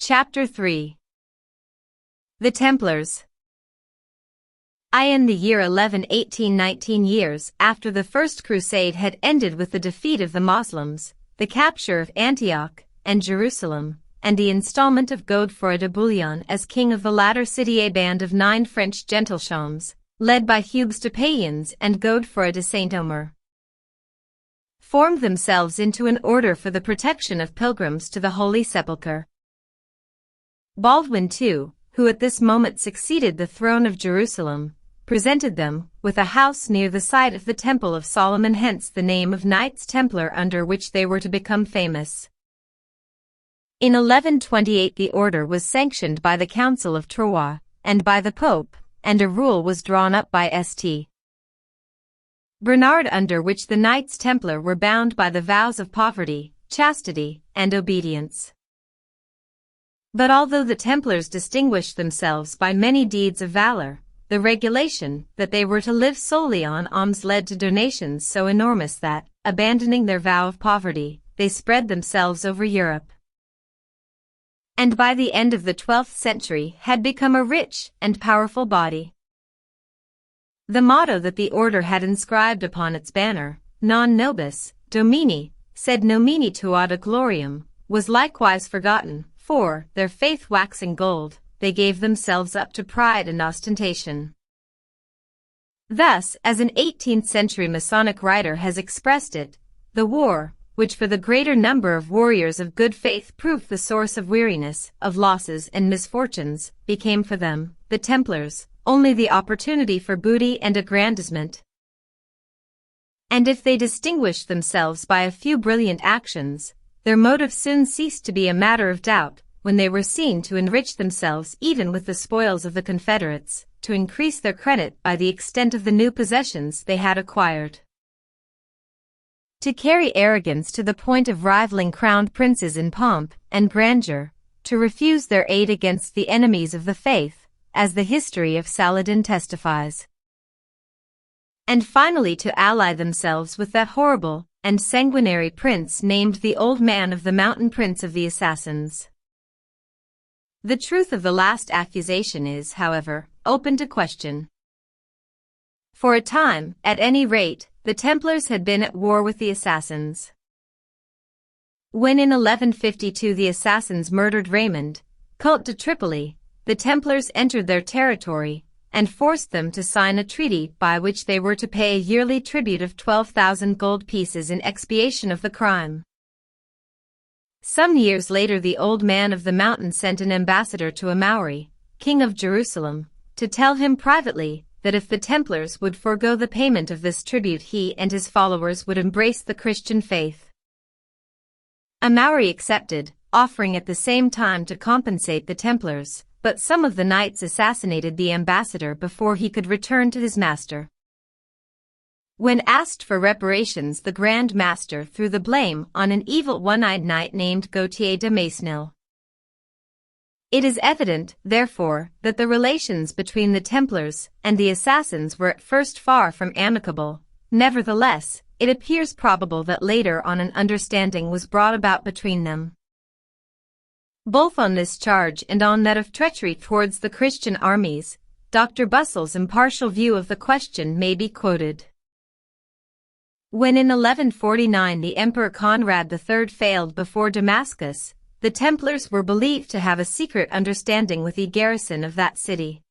Chapter 3. The Templars. In the year 1118, 19 years after the First Crusade had ended with the defeat of the Moslems, the capture of Antioch and Jerusalem, and the installment of Godefroy de Bouillon as king of the latter city, a band of 9 French gentilshommes, led by Hugues de Payens and Godefroy de Saint-Omer, formed themselves into an order for the protection of pilgrims to the Holy Sepulchre. Baldwin II, who at this moment succeeded the throne of Jerusalem, presented them with a house near the site of the Temple of Solomon, hence the name of Knights Templar under which they were to become famous. In 1128 the order was sanctioned by the Council of Troyes and by the Pope, and a rule was drawn up by St. Bernard under which the Knights Templar were bound by the vows of poverty, chastity, and obedience. But although the Templars distinguished themselves by many deeds of valor, the regulation that they were to live solely on alms led to donations so enormous that, abandoning their vow of poverty, they spread themselves over Europe, and by the end of the 12th century had become a rich and powerful body. The motto that the order had inscribed upon its banner, Non nobis Domini, sed nomini tuata gloriam, was likewise forgotten. For, their faith waxing gold, they gave themselves up to pride and ostentation. Thus, as an 18th-century Masonic writer has expressed it, the war, which for the greater number of warriors of good faith proved the source of weariness, of losses and misfortunes, became for them, the Templars, only the opportunity for booty and aggrandizement. And if they distinguished themselves by a few brilliant actions, their motive soon ceased to be a matter of doubt, when they were seen to enrich themselves even with the spoils of the Confederates, to increase their credit by the extent of the new possessions they had acquired, to carry arrogance to the point of rivaling crowned princes in pomp and grandeur, to refuse their aid against the enemies of the faith, as the history of Saladin testifies, and finally to ally themselves with that horrible and sanguinary prince named the Old Man of the Mountain, Prince of the Assassins. The truth of the last accusation is, however, open to question. For a time, at any rate, the Templars had been at war with the Assassins. When in 1152 the Assassins murdered Raymond, Comte de Tripoli, the Templars entered their territory and forced them to sign a treaty by which they were to pay a yearly tribute of 12,000 gold pieces in expiation of the crime. Some years later the Old Man of the Mountain sent an ambassador to Amaury, king of Jerusalem, to tell him privately that if the Templars would forego the payment of this tribute he and his followers would embrace the Christian faith. Amaury accepted, offering at the same time to compensate the Templars, but some of the knights assassinated the ambassador before he could return to his master. When asked for reparations, the Grand Master threw the blame on an evil one-eyed knight named Gautier de Maisnil. It is evident, therefore, that the relations between the Templars and the Assassins were at first far from amicable. Nevertheless, it appears probable that later on an understanding was brought about between them. Both on this charge and on that of treachery towards the Christian armies, Dr. Bussel's impartial view of the question may be quoted. When in 1149 the Emperor Conrad III failed before Damascus, the Templars were believed to have a secret understanding with the garrison of that city.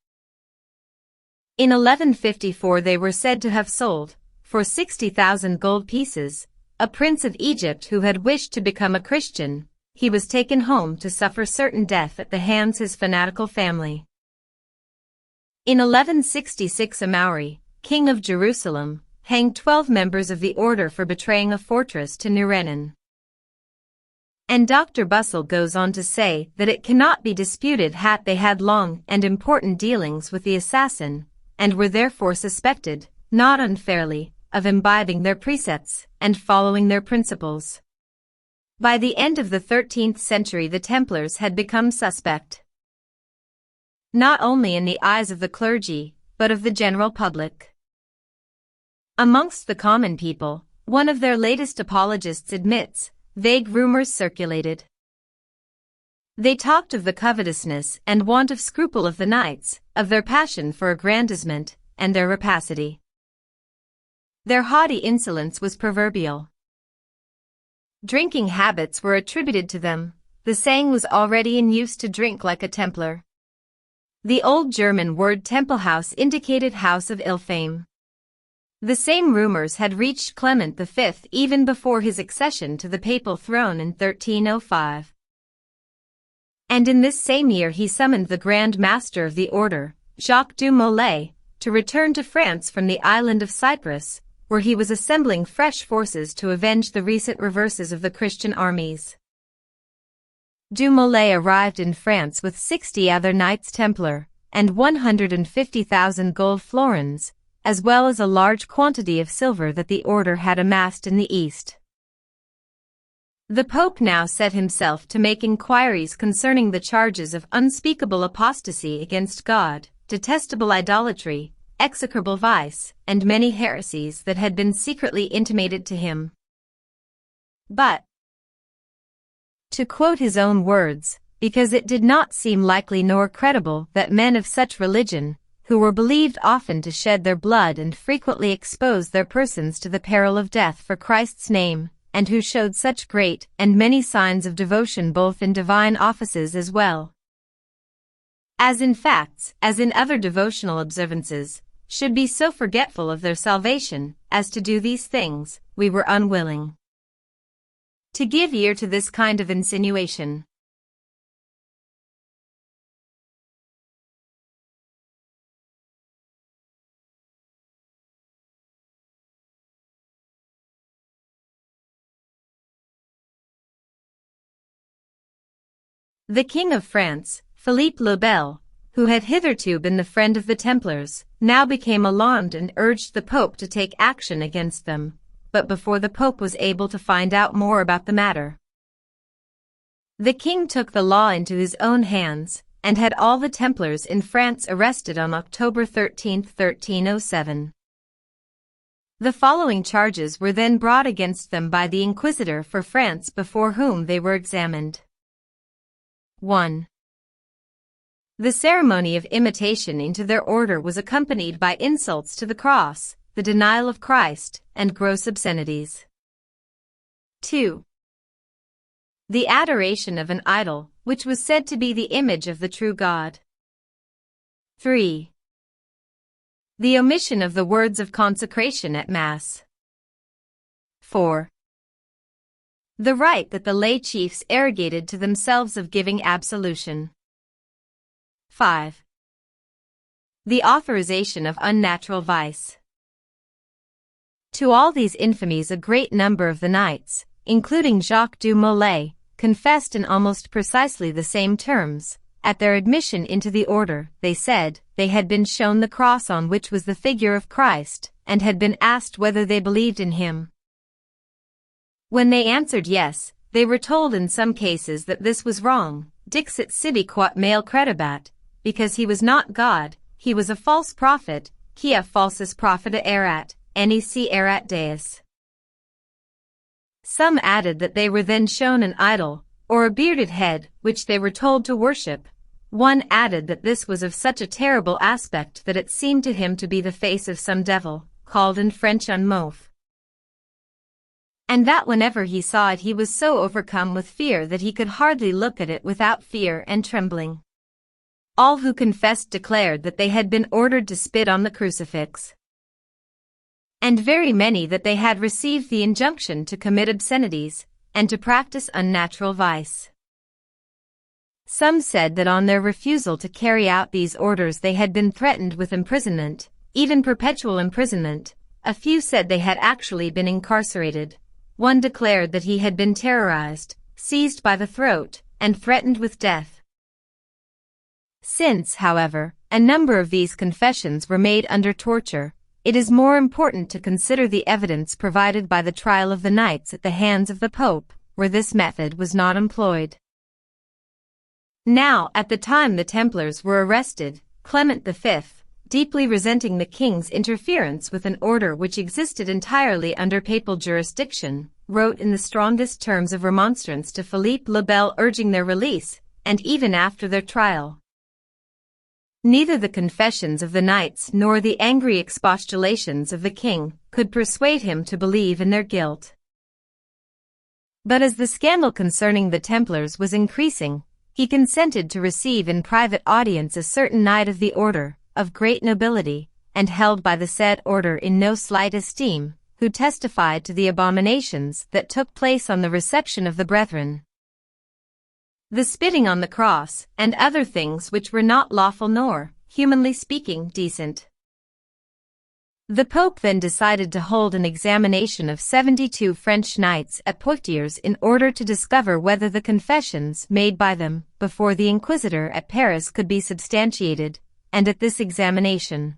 In 1154 they were said to have sold, for 60,000 gold pieces, a prince of Egypt who had wished to become a Christian. He was taken home to suffer certain death at the hands of his fanatical family. In 1166 Amaury, king of Jerusalem, hanged 12 members of the order for betraying a fortress to Nurenin. And Dr. Bussel goes on to say that it cannot be disputed that they had long and important dealings with the assassin, and were therefore suspected, not unfairly, of imbibing their precepts and following their principles. By the end of the 13th century the Templars had become suspect, not only in the eyes of the clergy, but of the general public. Amongst the common people, one of their latest apologists admits, vague rumors circulated They talked of the covetousness and want of scruple of the knights, of their passion for aggrandizement, and their rapacity. Their haughty insolence was proverbial. Drinking habits were attributed to them. The saying was already in use to drink like a Templar. The old German word Tempelhaus indicated house ill fame. The same rumors had reached Clement V even before his accession to the papal throne in 1305. And in this same year he summoned the Grand Master of the Order, Jacques du Molay, to return to France from the island of Cyprus, where he was assembling fresh forces to avenge the recent reverses of the Christian armies. Du Molay arrived in France with 60 other Knights Templar, and 150,000 gold florins, as well as a large quantity of silver that the order had amassed in the East. The Pope now set himself to make inquiries concerning the charges of unspeakable apostasy against God, detestable idolatry, execrable vice, and many heresies that had been secretly intimated to him. But, to quote his own words, because it did not seem likely nor credible that men of such religion, who were believed often to shed their blood and frequently expose their persons to the peril of death for Christ's name, and who showed such great and many signs of devotion both in divine offices as well as in facts, as in other devotional observances, should be so forgetful of their salvation as to do these things, we were unwilling to give ear to this kind of insinuation. The King of France, Philippe le Bel, who had hitherto been the friend of the Templars, now became alarmed and urged the Pope to take action against them, but before the Pope was able to find out more about the matter, the king took the law into his own hands, and had all the Templars in France arrested on October 13, 1307. The following charges were then brought against them by the Inquisitor for France before whom they were examined. 1. The ceremony of imitation into their order was accompanied by insults to the cross, the denial of Christ, and gross obscenities. 2. The adoration of an idol, which was said to be the image of the true God. 3. The omission of the words of consecration at Mass. 4. The right that the lay chiefs arrogated to themselves of giving absolution. 5. The authorization of unnatural vice. To all these infamies a great number of the knights, including Jacques du Molay, confessed in almost precisely the same terms. At their admission into the order, they said, they had been shown the cross on which was the figure of Christ, and had been asked whether they believed in him. When they answered yes, they were told in some cases that this was wrong, dixit sibi quot male credibat, because he was not God, he was a false prophet, quia falsus propheta erat, nec erat Deus. Some added that they were then shown an idol, or a bearded head, which they were told to worship. One added that this was of such a terrible aspect that it seemed to him to be the face of some devil, called in French un mouth, and that whenever he saw it he was so overcome with fear that he could hardly look at it without fear and trembling. All who confessed declared that they had been ordered to spit on the crucifix, and very many that they had received the injunction to commit obscenities, and to practice unnatural vice. Some said that on their refusal to carry out these orders they had been threatened with imprisonment, even perpetual imprisonment. A few said they had actually been incarcerated. One declared that he had been terrorized, seized by the throat, and threatened with death. Since, however, a number of these confessions were made under torture, it is more important to consider the evidence provided by the trial of the knights at the hands of the Pope, where this method was not employed. Now, at the time the Templars were arrested, Clement V, deeply resenting the king's interference with an order which existed entirely under papal jurisdiction, wrote in the strongest terms of remonstrance to Philippe le Bel urging their release, and even after their trial. Neither the confessions of the knights nor the angry expostulations of the king could persuade him to believe in their guilt. But as the scandal concerning the Templars was increasing, he consented to receive in private audience a certain knight of the order, of great nobility, and held by the said order in no slight esteem, who testified to the abominations that took place on the reception of the brethren, the spitting on the cross, and other things which were not lawful nor, humanly speaking, decent. The Pope then decided to hold an examination of 72 French knights at Poitiers in order to discover whether the confessions made by them before the Inquisitor at Paris could be substantiated, and at this examination,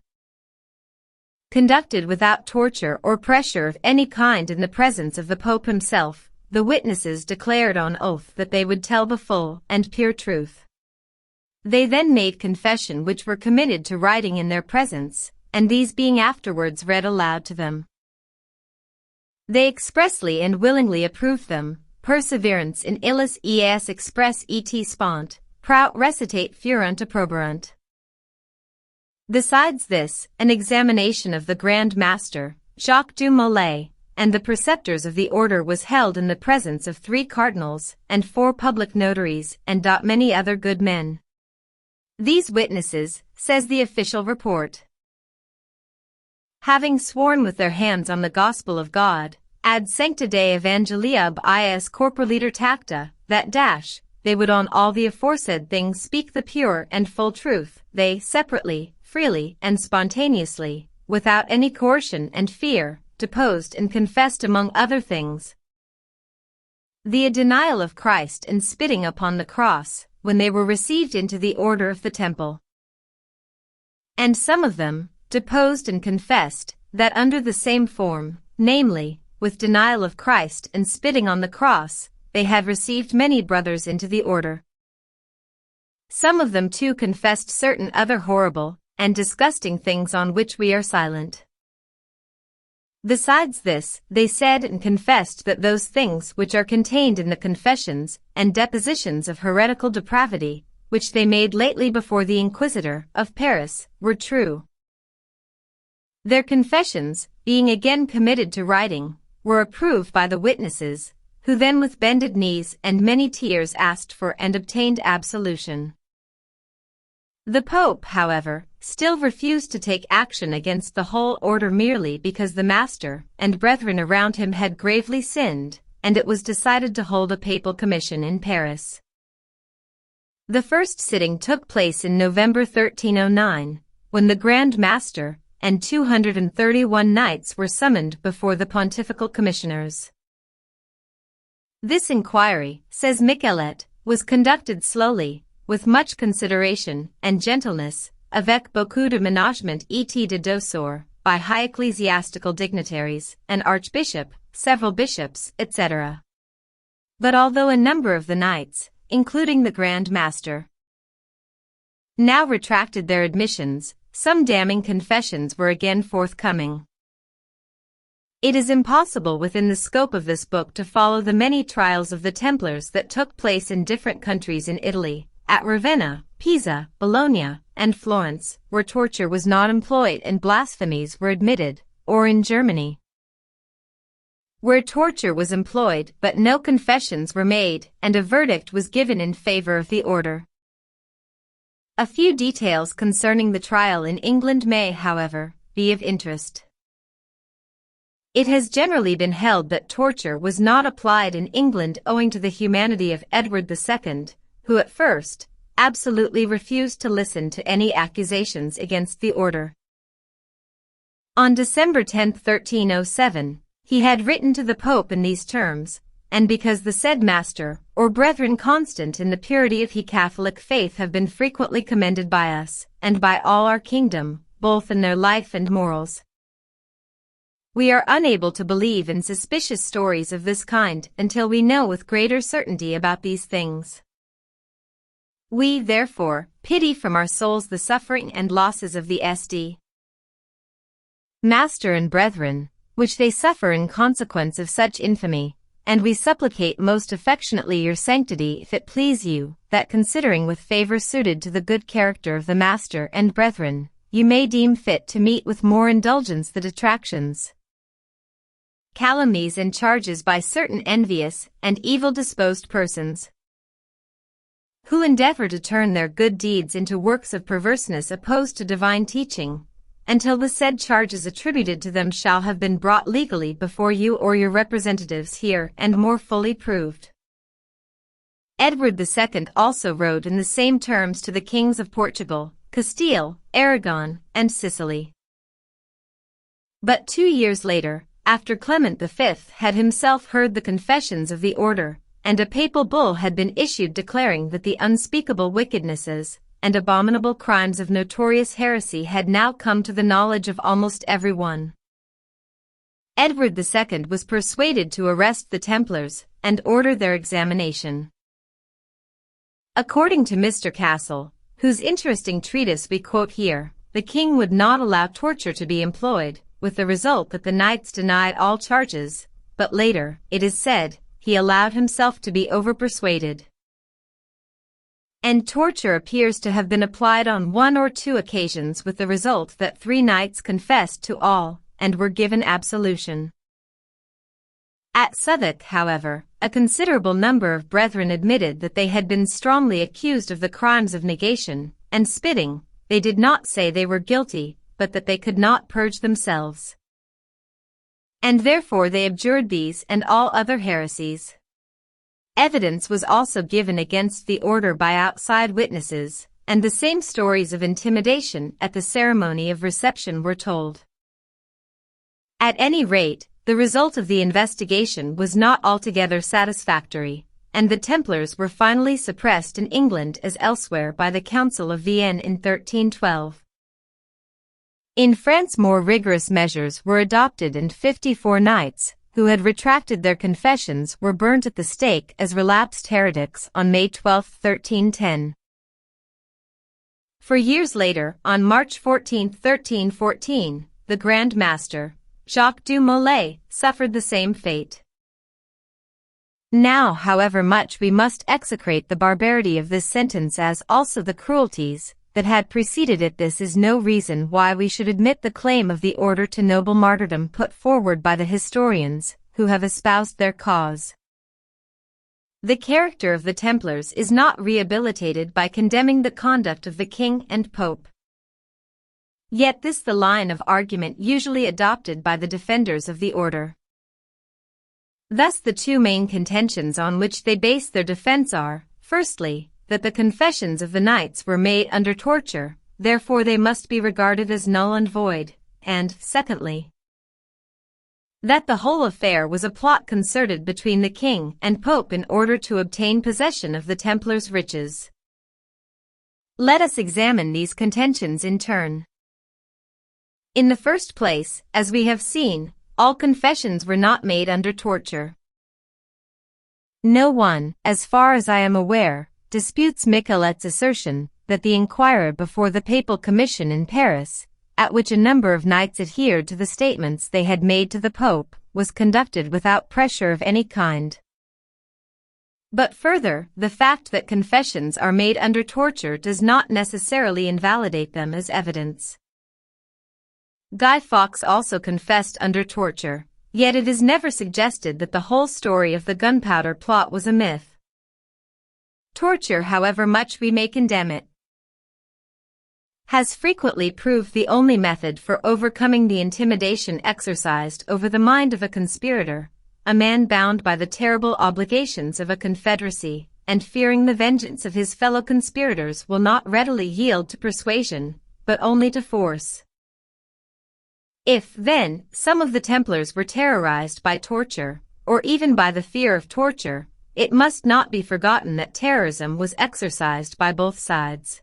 conducted without torture or pressure of any kind in the presence of the Pope himself, the witnesses declared on oath that they would tell the full and pure truth. They then made confession which were committed to writing in their presence, and these being afterwards read aloud to them, they expressly and willingly approved them. Perseverance in illis eas express et spont, prout recitate furunt approberunt. Besides this, an examination of the Grand Master, Jacques du Molay, and the preceptors of the order was held in the presence of 3 cardinals and 4 public notaries and many other good men. These witnesses, says the official report, having sworn with their hands on the gospel of God, ad sancta Dei Evangelia ab ias corporaliter tacta, that they would on all the aforesaid things speak the pure and full truth, they separately, freely, and spontaneously, without any coercion and fear, deposed and confessed among other things the denial of Christ and spitting upon the cross, when they were received into the order of the Temple. And some of them deposed and confessed that under the same form, namely, with denial of Christ and spitting on the cross, they had received many brothers into the order. Some of them too confessed certain other horrible and disgusting things on which we are silent. Besides this, they said and confessed that those things which are contained in the confessions and depositions of heretical depravity, which they made lately before the Inquisitor of Paris, were true. Their confessions, being again committed to writing, were approved by the witnesses, who then with bended knees and many tears asked for and obtained absolution. The Pope, however, still refused to take action against the whole order merely because the master and brethren around him had gravely sinned, and it was decided to hold a papal commission in Paris. The first sitting took place in November 1309, when the Grand Master and 231 knights were summoned before the pontifical commissioners. This inquiry, says Michelet, was conducted slowly, with much consideration and gentleness, avec beaucoup de ménagement et de douceur, by high ecclesiastical dignitaries, an archbishop, several bishops, etc. But although a number of the knights, including the Grand Master, now retracted their admissions, some damning confessions were again forthcoming. It is impossible within the scope of this book to follow the many trials of the Templars that took place in different countries in Italy, at Ravenna, Pisa, Bologna, and Florence, where torture was not employed and blasphemies were admitted, or in Germany, where torture was employed but no confessions were made and a verdict was given in favor of the order. A few details concerning the trial in England may, however, be of interest. It has generally been held that torture was not applied in England owing to the humanity of Edward II, who at first absolutely refused to listen to any accusations against the order. On December 10, 1307, he had written to the Pope in these terms, and because the said master, or brethren constant in the purity of he Catholic faith have been frequently commended by us, and by all our kingdom, both in their life and morals, we are unable to believe in suspicious stories of this kind until we know with greater certainty about these things. We, therefore, pity from our souls the suffering and losses of the SD Master and brethren, which they suffer in consequence of such infamy, and we supplicate most affectionately your sanctity, if it please you, that considering with favor suited to the good character of the master and brethren, you may deem fit to meet with more indulgence the detractions, calumnies and charges by certain envious and evil-disposed persons, who endeavor to turn their good deeds into works of perverseness opposed to divine teaching, until the said charges attributed to them shall have been brought legally before you or your representatives here and more fully proved. Edward II also wrote in the same terms to the kings of Portugal, Castile, Aragon, and Sicily. But 2 years later, after Clement V had himself heard the confessions of the order, and a papal bull had been issued declaring that the unspeakable wickednesses and abominable crimes of notorious heresy had now come to the knowledge of almost every one, Edward II was persuaded to arrest the Templars and order their examination. According to Mr. Castle, whose interesting treatise we quote here, the king would not allow torture to be employed, with the result that the knights denied all charges, but later, it is said, he allowed himself to be overpersuaded, and torture appears to have been applied on 1 or 2 occasions, with the result that 3 knights confessed to all, and were given absolution. At Southwark, however, a considerable number of brethren admitted that they had been strongly accused of the crimes of negation and spitting. They did not say they were guilty, but that they could not purge themselves, and therefore they abjured these and all other heresies. Evidence was also given against the order by outside witnesses, and the same stories of intimidation at the ceremony of reception were told. At any rate, the result of the investigation was not altogether satisfactory, and the Templars were finally suppressed in England as elsewhere by the Council of Vienne in 1312. In France, more rigorous measures were adopted, and 54 knights, who had retracted their confessions, were burnt at the stake as relapsed heretics on May 12, 1310. For years later, on March 14, 1314, the Grand Master, Jacques du Molay, suffered the same fate. Now, however much we must execrate the barbarity of this sentence as also the cruelties that had preceded it, this is no reason why we should admit the claim of the order to noble martyrdom put forward by the historians who have espoused their cause. The character of the Templars is not rehabilitated by condemning the conduct of the king and pope. Yet this the line of argument usually adopted by the defenders of the order. Thus the 2 main contentions on which they base their defense are, firstly, that the confessions of the knights were made under torture, therefore they must be regarded as null and void, and, secondly, that the whole affair was a plot concerted between the king and pope in order to obtain possession of the Templars' riches. Let us examine these contentions in turn. In the first place, as we have seen, all confessions were not made under torture. No one, as far as I am aware, disputes Michelet's assertion that the inquiry before the Papal Commission in Paris, at which a number of knights adhered to the statements they had made to the Pope, was conducted without pressure of any kind. But further, the fact that confessions are made under torture does not necessarily invalidate them as evidence. Guy Fawkes also confessed under torture, yet it is never suggested that the whole story of the gunpowder plot was a myth. Torture, however much we may condemn it, has frequently proved the only method for overcoming the intimidation exercised over the mind of a conspirator, a man bound by the terrible obligations of a confederacy, and fearing the vengeance of his fellow conspirators will not readily yield to persuasion, but only to force. If, then, some of the Templars were terrorized by torture, or even by the fear of torture, it must not be forgotten that terrorism was exercised by both sides.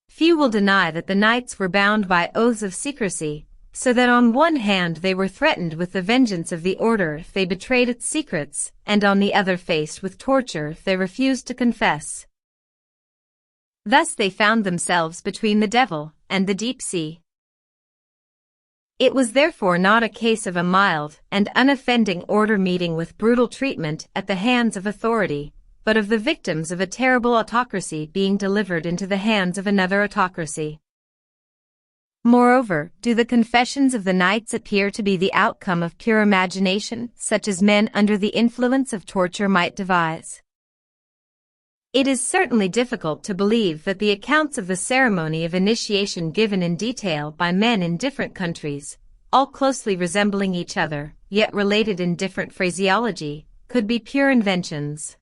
Few will deny that the knights were bound by oaths of secrecy, so that on one hand they were threatened with the vengeance of the order if they betrayed its secrets, and on the other faced with torture if they refused to confess. Thus they found themselves between the devil and the deep sea. It was therefore not a case of a mild and unoffending order meeting with brutal treatment at the hands of authority, but of the victims of a terrible autocracy being delivered into the hands of another autocracy. Moreover, do the confessions of the knights appear to be the outcome of pure imagination, such as men under the influence of torture might devise? It is certainly difficult to believe that the accounts of the ceremony of initiation given in detail by men in different countries, all closely resembling each other, yet related in different phraseology, could be pure inventions.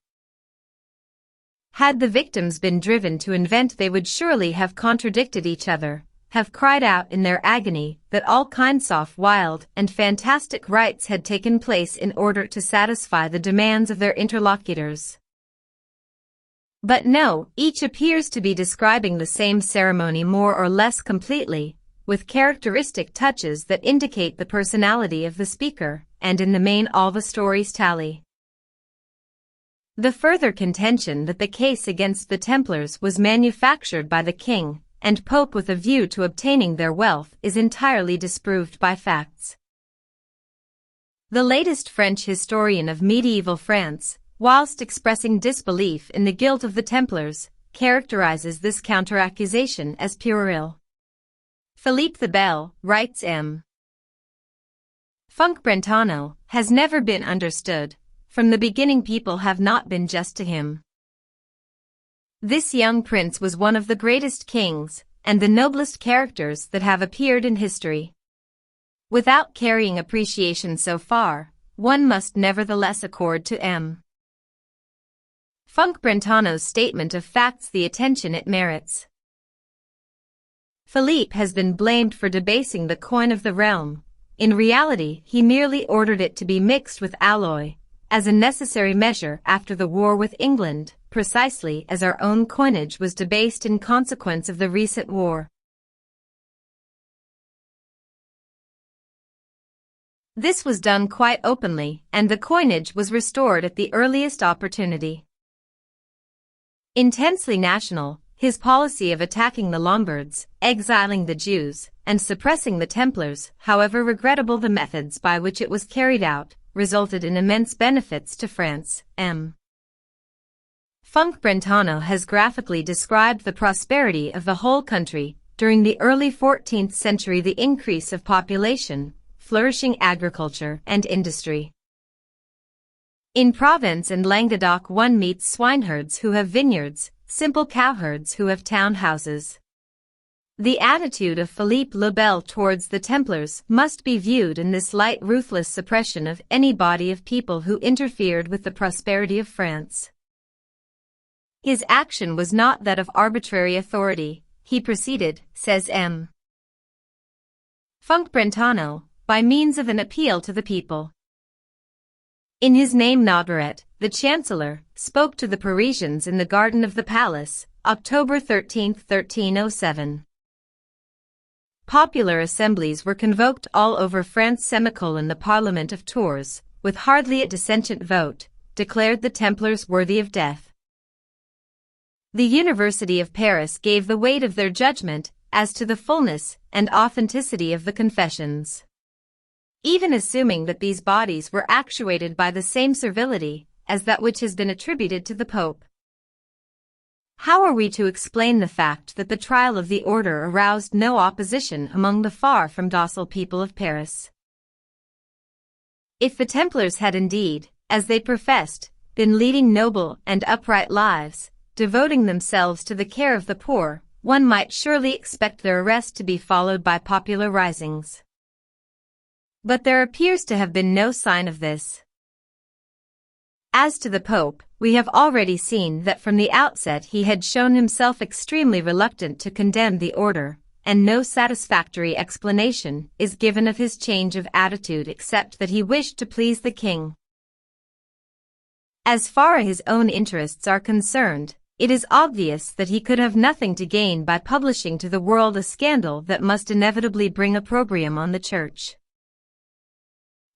Had the victims been driven to invent, they would surely have contradicted each other, have cried out in their agony that all kinds of wild and fantastic rites had taken place in order to satisfy the demands of their interlocutors. But no, each appears to be describing the same ceremony more or less completely, with characteristic touches that indicate the personality of the speaker, and in the main all the stories tally. The further contention that the case against the Templars was manufactured by the king and Pope with a view to obtaining their wealth is entirely disproved by facts. The latest French historian of medieval France, whilst expressing disbelief in the guilt of the Templars, characterizes this counter-accusation as puerile. Philippe the Bel, writes M. Funk Brentano, has never been understood. From the beginning people have not been just to him. This young prince was one of the greatest kings, and the noblest characters that have appeared in history. Without carrying appreciation so far, one must nevertheless accord to M. Funk Brentano's statement of facts the attention it merits. Philippe has been blamed for debasing the coin of the realm. In reality, he merely ordered it to be mixed with alloy, as a necessary measure after the war with England, precisely as our own coinage was debased in consequence of the recent war. This was done quite openly, and the coinage was restored at the earliest opportunity. Intensely national, his policy of attacking the Lombards, exiling the Jews, and suppressing the Templars, however regrettable the methods by which it was carried out, resulted in immense benefits to France. M. Funk Brentano has graphically described the prosperity of the whole country. During the early 14th century, the increase of population, flourishing agriculture and industry. In Provence and Languedoc one meets swineherds who have vineyards, simple cowherds who have town houses. The attitude of Philippe le Bel towards the Templars must be viewed in this light, ruthless suppression of any body of people who interfered with the prosperity of France. His action was not that of arbitrary authority. He proceeded, says M. Funk Brentano, by means of an appeal to the people. In his name Norbert, the Chancellor, spoke to the Parisians in the garden of the palace, October 13, 1307. Popular assemblies were convoked all over France. The Parliament of Tours, with hardly a dissentient vote, declared the Templars worthy of death. The University of Paris gave the weight of their judgment as to the fullness and authenticity of the confessions. Even assuming that these bodies were actuated by the same servility as that which has been attributed to the Pope. How are we to explain the fact that the trial of the order aroused no opposition among the far from docile people of Paris? If the Templars had indeed, as they professed, been leading noble and upright lives, devoting themselves to the care of the poor, one might surely expect their arrest to be followed by popular risings. But there appears to have been no sign of this. As to the Pope, we have already seen that from the outset he had shown himself extremely reluctant to condemn the order, and no satisfactory explanation is given of his change of attitude except that he wished to please the king. As far as his own interests are concerned, it is obvious that he could have nothing to gain by publishing to the world a scandal that must inevitably bring opprobrium on the Church.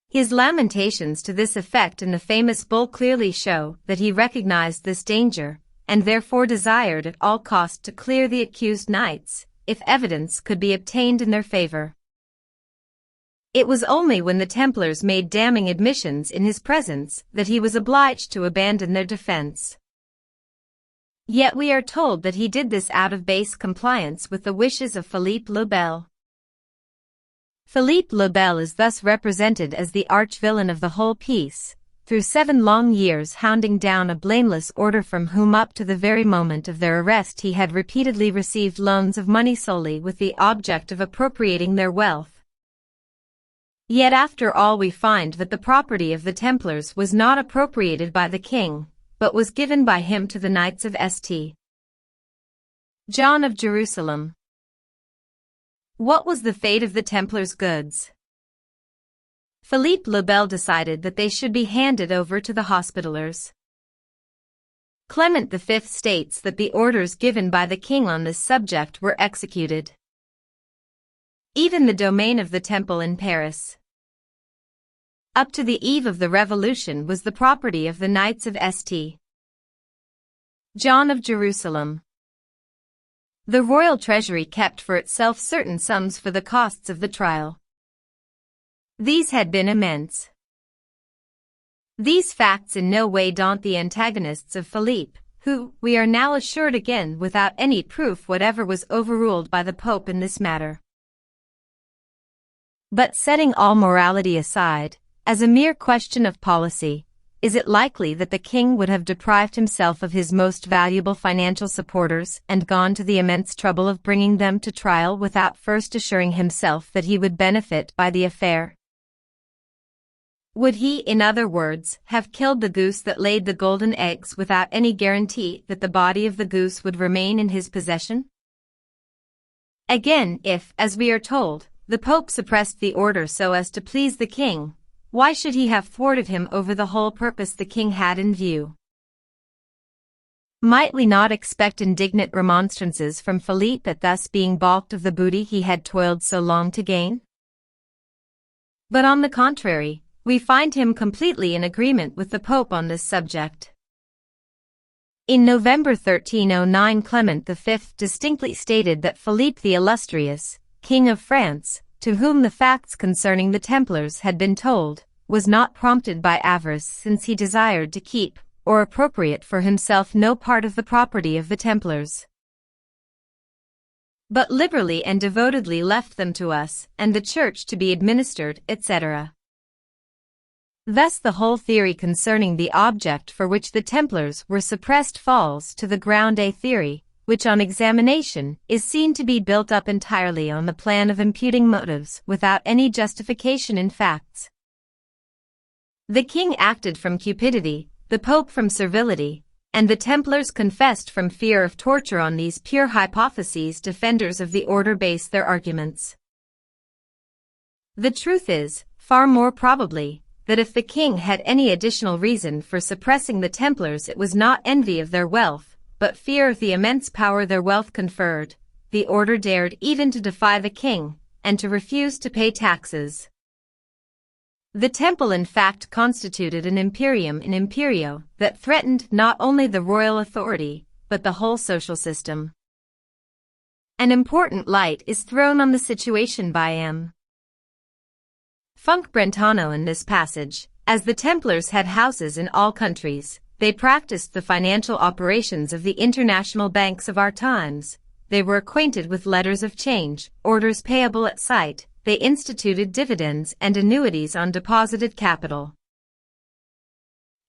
His lamentations to this effect in the famous bull clearly show that he recognized this danger, and therefore desired at all cost to clear the accused knights, if evidence could be obtained in their favor. It was only when the Templars made damning admissions in his presence that he was obliged to abandon their defense. Yet we are told that he did this out of base compliance with the wishes of Philippe le Bel. Philippe le Bel is thus represented as the arch-villain of the whole piece, through 7 long years hounding down a blameless order from whom up to the very moment of their arrest he had repeatedly received loans of money solely with the object of appropriating their wealth. Yet after all we find that the property of the Templars was not appropriated by the king, but was given by him to the Knights of St. John of Jerusalem. What was the fate of the Templars' goods? Philippe le Bel decided that they should be handed over to the Hospitallers. Clement V states that the orders given by the king on this subject were executed. Even the domain of the Temple in Paris, up to the eve of the Revolution, was the property of the Knights of St. John of Jerusalem. The royal treasury kept for itself certain sums for the costs of the trial. These had been immense. These facts in no way daunt the antagonists of Philippe, who, we are now assured again without any proof whatever, was overruled by the Pope in this matter. But setting all morality aside, as a mere question of policy, is it likely that the king would have deprived himself of his most valuable financial supporters and gone to the immense trouble of bringing them to trial without first assuring himself that he would benefit by the affair? Would he, in other words, have killed the goose that laid the golden eggs without any guarantee that the body of the goose would remain in his possession? Again, if, as we are told, the Pope suppressed the order so as to please the king, why should he have thwarted him over the whole purpose the king had in view? Might we not expect indignant remonstrances from Philippe at thus being balked of the booty he had toiled so long to gain? But on the contrary, we find him completely in agreement with the Pope on this subject. In November 1309, Clement V distinctly stated that Philippe the Illustrious, King of France, to whom the facts concerning the Templars had been told, was not prompted by avarice, since he desired to keep, or appropriate for himself, no part of the property of the Templars, but liberally and devotedly left them to us and the Church to be administered, etc. Thus the whole theory concerning the object for which the Templars were suppressed falls to the ground, a theory which on examination is seen to be built up entirely on the plan of imputing motives without any justification in facts. The king acted from cupidity, the Pope from servility, and the Templars confessed from fear of torture. On these pure hypotheses defenders of the order base their arguments. The truth is, far more probably, that if the king had any additional reason for suppressing the Templars, it was not envy of their wealth, but fear of the immense power their wealth conferred. The order dared even to defy the king, and to refuse to pay taxes. The Temple in fact constituted an imperium in imperio that threatened not only the royal authority, but the whole social system. An important light is thrown on the situation by M. Funck Brentano in this passage. As the Templars had houses in all countries, they practiced the financial operations of the international banks of our times. They were acquainted with letters of change, orders payable at sight. They instituted dividends and annuities on deposited capital,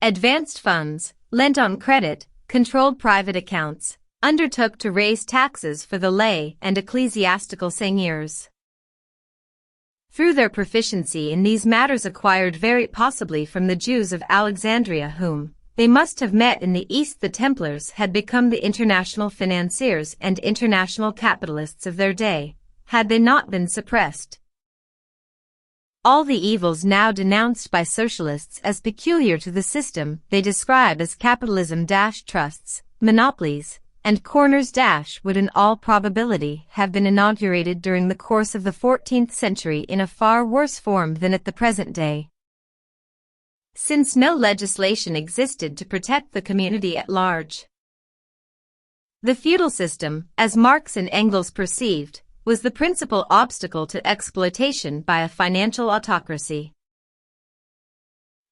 advanced funds, lent on credit, controlled private accounts, undertook to raise taxes for the lay and ecclesiastical seigneurs. Through their proficiency in these matters acquired very possibly from the Jews of Alexandria, whom they must have met in the East, the Templars had become the international financiers and international capitalists of their day, had they not been suppressed. All the evils now denounced by socialists as peculiar to the system they describe as capitalism-trusts, monopolies, and corners would in all probability have been inaugurated during the course of the 14th century in a far worse form than at the present day, since no legislation existed to protect the community at large. The feudal system, as Marx and Engels perceived, was the principal obstacle to exploitation by a financial autocracy.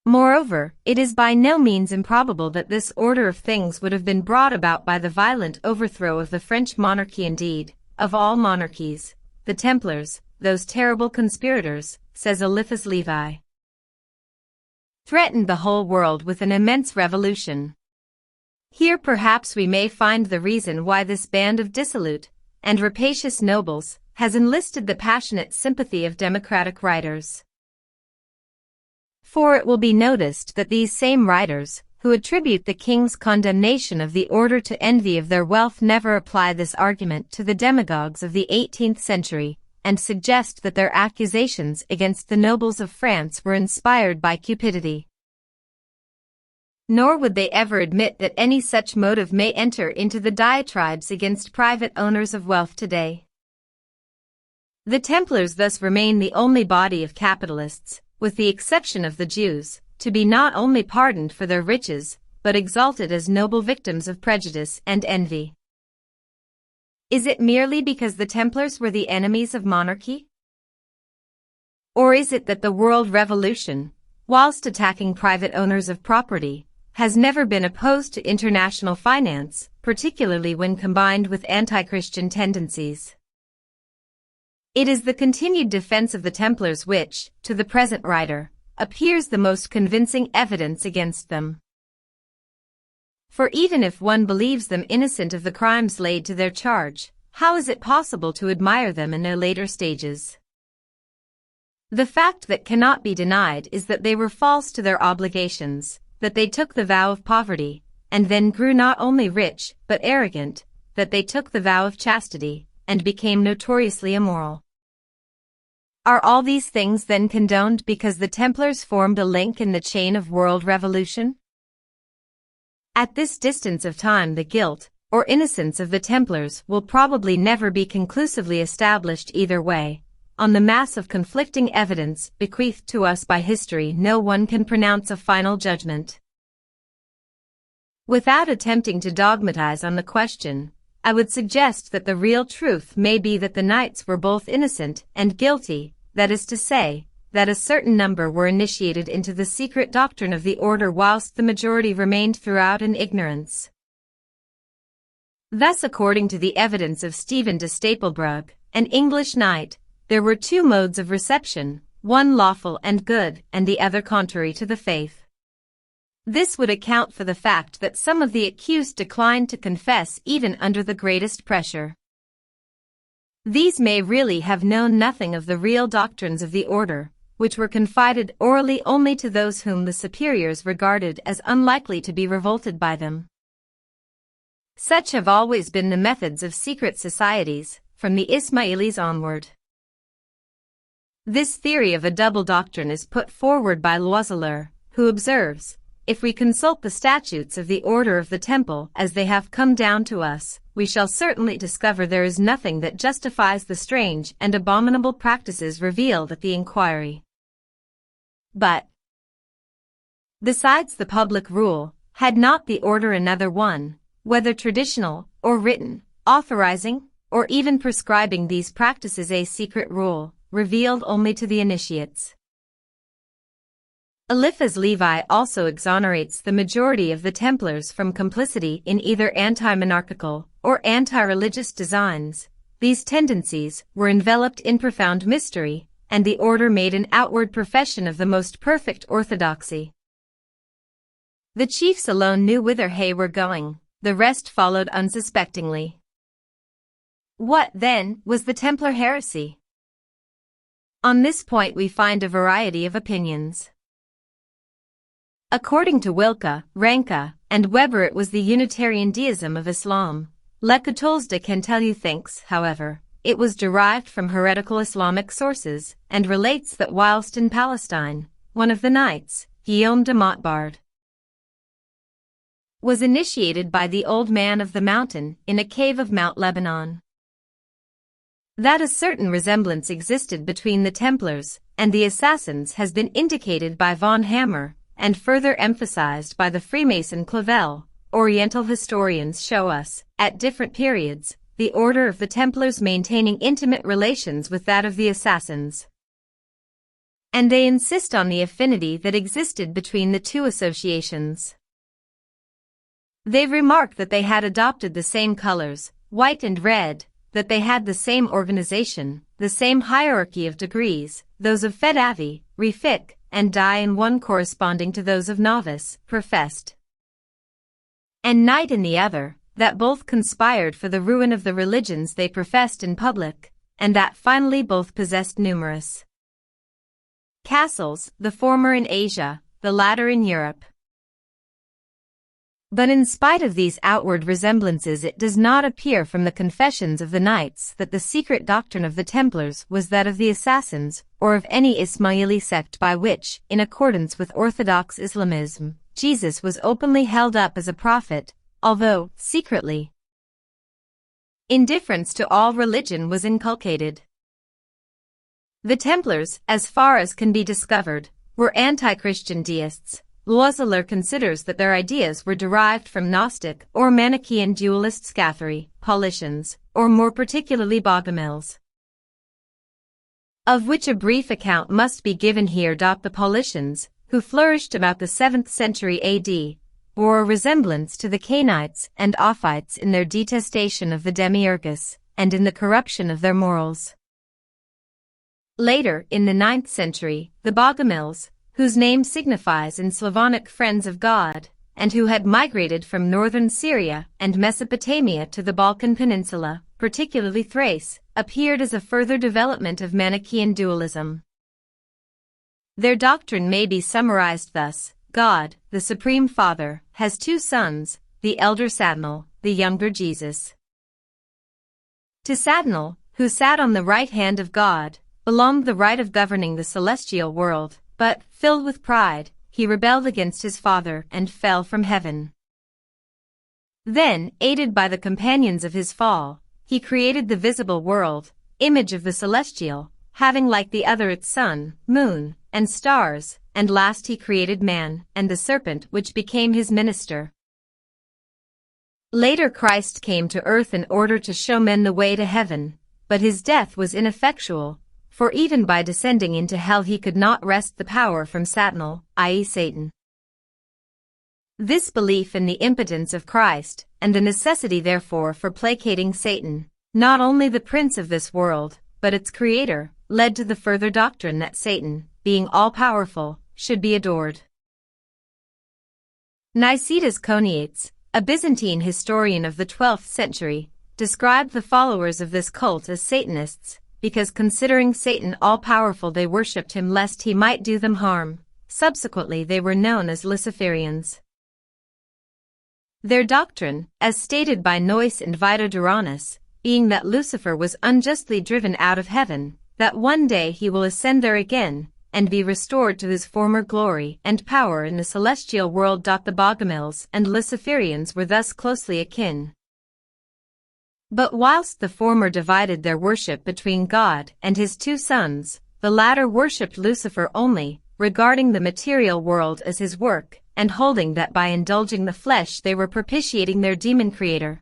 Moreover, it is by no means improbable that this order of things would have been brought about by the violent overthrow of the French monarchy. Indeed, of all monarchies, the Templars, those terrible conspirators, says Eliphas Levi, threatened the whole world with an immense revolution. Here perhaps we may find the reason why this band of dissolute and rapacious nobles has enlisted the passionate sympathy of democratic writers. For it will be noticed that these same writers, who attribute the king's condemnation of the order to envy of their wealth, never apply this argument to the demagogues of the 18th century, and suggest that their accusations against the nobles of France were inspired by cupidity. Nor would they ever admit that any such motive may enter into the diatribes against private owners of wealth today. The Templars thus remain the only body of capitalists, with the exception of the Jews, to be not only pardoned for their riches, but exalted as noble victims of prejudice and envy. Is it merely because the Templars were the enemies of monarchy? Or is it that the world revolution, whilst attacking private owners of property, has never been opposed to international finance, particularly when combined with anti-Christian tendencies? It is the continued defense of the Templars which, to the present writer, appears the most convincing evidence against them. For even if one believes them innocent of the crimes laid to their charge, how is it possible to admire them in their later stages? The fact that cannot be denied is that they were false to their obligations, that they took the vow of poverty, and then grew not only rich, but arrogant, that they took the vow of chastity, and became notoriously immoral. Are all these things then condoned because the Templars formed a link in the chain of world revolution? At this distance of time the guilt, or innocence of the Templars will probably never be conclusively established either way. On the mass of conflicting evidence bequeathed to us by history no one can pronounce a final judgment. Without attempting to dogmatize on the question, I would suggest that the real truth may be that the knights were both innocent and guilty, that is to say, that a certain number were initiated into the secret doctrine of the order whilst the majority remained throughout in ignorance. Thus, according to the evidence of Stephen de Staplebrug, an English knight, there were two modes of reception, one lawful and good and the other contrary to the faith. This would account for the fact that some of the accused declined to confess even under the greatest pressure. These may really have known nothing of the real doctrines of the order, which were confided orally only to those whom the superiors regarded as unlikely to be revolted by them. Such have always been the methods of secret societies, from the Ismailis onward. This theory of a double doctrine is put forward by Loiseleur, who observes, "If we consult the statutes of the Order of the Temple as they have come down to us, we shall certainly discover there is nothing that justifies the strange and abominable practices revealed at the inquiry. But, besides the public rule, had not the order another one, whether traditional or written, authorizing or even prescribing these practices, a secret rule, revealed only to the initiates?" Eliphas Levi also exonerates the majority of the Templars from complicity in either anti-monarchical or anti-religious designs. These tendencies were enveloped in profound mystery, and the order made an outward profession of the most perfect orthodoxy. The chiefs alone knew whither they were going, the rest followed unsuspectingly. What, then, was the Templar heresy? On this point we find a variety of opinions. According to Wilke, Ranke, and Weber, it was the Unitarian deism of Islam. Lecoutoulz Canteleu thinks, however, it was derived from heretical Islamic sources, and relates that whilst in Palestine, one of the knights, Guillaume de Montbard, was initiated by the old man of the mountain in a cave of Mount Lebanon. That a certain resemblance existed between the Templars and the Assassins has been indicated by von Hammer, and further emphasized by the Freemason Clavel. Oriental historians show us, at different periods, the order of the Templars maintaining intimate relations with that of the Assassins. And they insist on the affinity that existed between the two associations. They remark that they had adopted the same colors, white and red, that they had the same organization, the same hierarchy of degrees, those of Fedavi, Refik, and Die in one corresponding to those of Novice, Professed, and Knight in the other, that both conspired for the ruin of the religions they professed in public, and that finally both possessed numerous castles, the former in Asia, the latter in Europe. But in spite of these outward resemblances, it does not appear from the confessions of the Knights that the secret doctrine of the Templars was that of the Assassins, or of any Ismaili sect by which, in accordance with Orthodox Islamism, Jesus was openly held up as a prophet, although, secretly, indifference to all religion was inculcated. The Templars, as far as can be discovered, were anti-Christian deists. Loiseleur considers that their ideas were derived from Gnostic or Manichaean dualist Scathari, Paulicians, or more particularly Bogomils, of which a brief account must be given here. The Paulicians, who flourished about the 7th century AD, bore a resemblance to the Cainites and Ophites in their detestation of the Demiurgus, and in the corruption of their morals. Later, in the 9th century, the Bogomils, whose name signifies in Slavonic friends of God, and who had migrated from northern Syria and Mesopotamia to the Balkan Peninsula, particularly Thrace, appeared as a further development of Manichaean dualism. Their doctrine may be summarized thus: God, the Supreme Father, has two sons, the elder Sadnal, the younger Jesus. To Sadnal, who sat on the right hand of God, belonged the right of governing the celestial world, but, filled with pride, he rebelled against his father and fell from heaven. Then, aided by the companions of his fall, he created the visible world, image of the celestial, having like the other its sun, moon, and stars, and last he created man, and the serpent which became his minister. Later Christ came to earth in order to show men the way to heaven, but his death was ineffectual, for even by descending into hell he could not wrest the power from Satnal, i.e. Satan. This belief in the impotence of Christ, and the necessity therefore for placating Satan, not only the prince of this world, but its creator, led to the further doctrine that Satan, being all-powerful, should be adored. Nicetas Choniates, a Byzantine historian of the 12th century, described the followers of this cult as Satanists, because considering Satan all-powerful they worshipped him lest he might do them harm. Subsequently they were known as Luciferians. Their doctrine, as stated by Noyce and Vito-Duranis, being that Lucifer was unjustly driven out of heaven, that one day he will ascend there again, and be restored to his former glory and power in the celestial world. The Bogomils and Luciferians were thus closely akin. But whilst the former divided their worship between God and his two sons, the latter worshipped Lucifer only, regarding the material world as his work, and holding that by indulging the flesh they were propitiating their demon creator.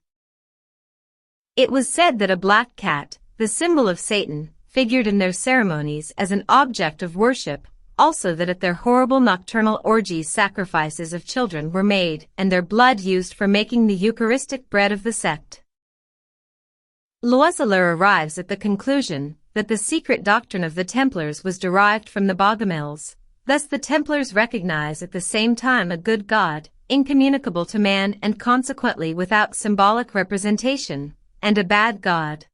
It was said that a black cat, the symbol of Satan, figured in their ceremonies as an object of worship, also that at their horrible nocturnal orgies sacrifices of children were made and their blood used for making the Eucharistic bread of the sect. Loiseleur arrives at the conclusion that the secret doctrine of the Templars was derived from the Bogomils. Thus the Templars recognize at the same time a good God, incommunicable to man and consequently without symbolic representation, and a bad God,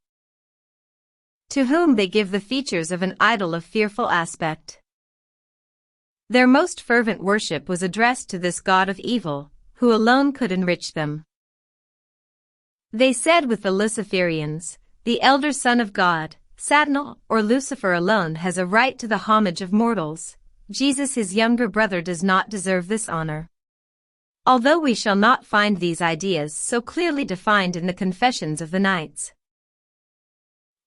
to whom they give the features of an idol of fearful aspect. Their most fervent worship was addressed to this God of evil, who alone could enrich them. They said with the Luciferians, the elder son of God, Satnal, or Lucifer alone has a right to the homage of mortals. Jesus his younger brother does not deserve this honor. Although we shall not find these ideas so clearly defined in the confessions of the Knights,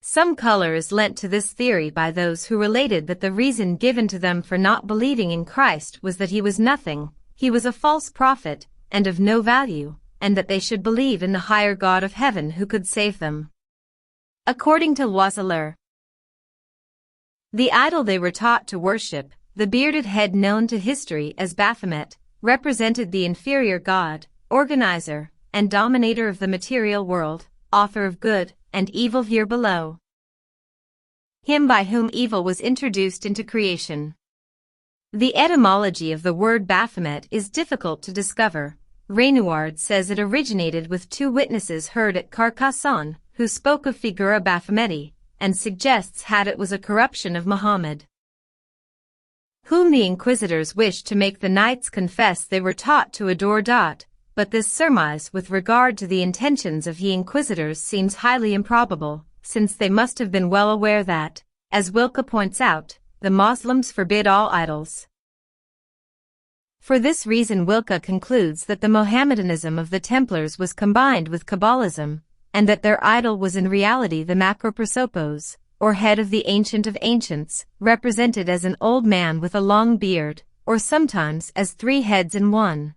some color is lent to this theory by those who related that the reason given to them for not believing in Christ was that he was nothing, he was a false prophet, and of no value, and that they should believe in the higher God of heaven who could save them. According to Loiseleur, the idol they were taught to worship, the bearded head known to history as Baphomet, represented the inferior god, organizer, and dominator of the material world, author of good and evil here below. Him by whom evil was introduced into creation. The etymology of the word Baphomet is difficult to discover. Renouard says it originated with two witnesses heard at Carcassonne, who spoke of Figura Baphometi, and suggests that it was a corruption of Muhammad, whom the inquisitors wished to make the knights confess they were taught to adore. But this surmise with regard to the intentions of the inquisitors seems highly improbable, since they must have been well aware that, as Wilke points out, the Moslems forbid all idols. For this reason Wilke concludes that the Mohammedanism of the Templars was combined with Kabbalism, and that their idol was in reality the Macroprosopos, or head of the Ancient of Ancients, represented as an old man with a long beard, or sometimes as three heads in one,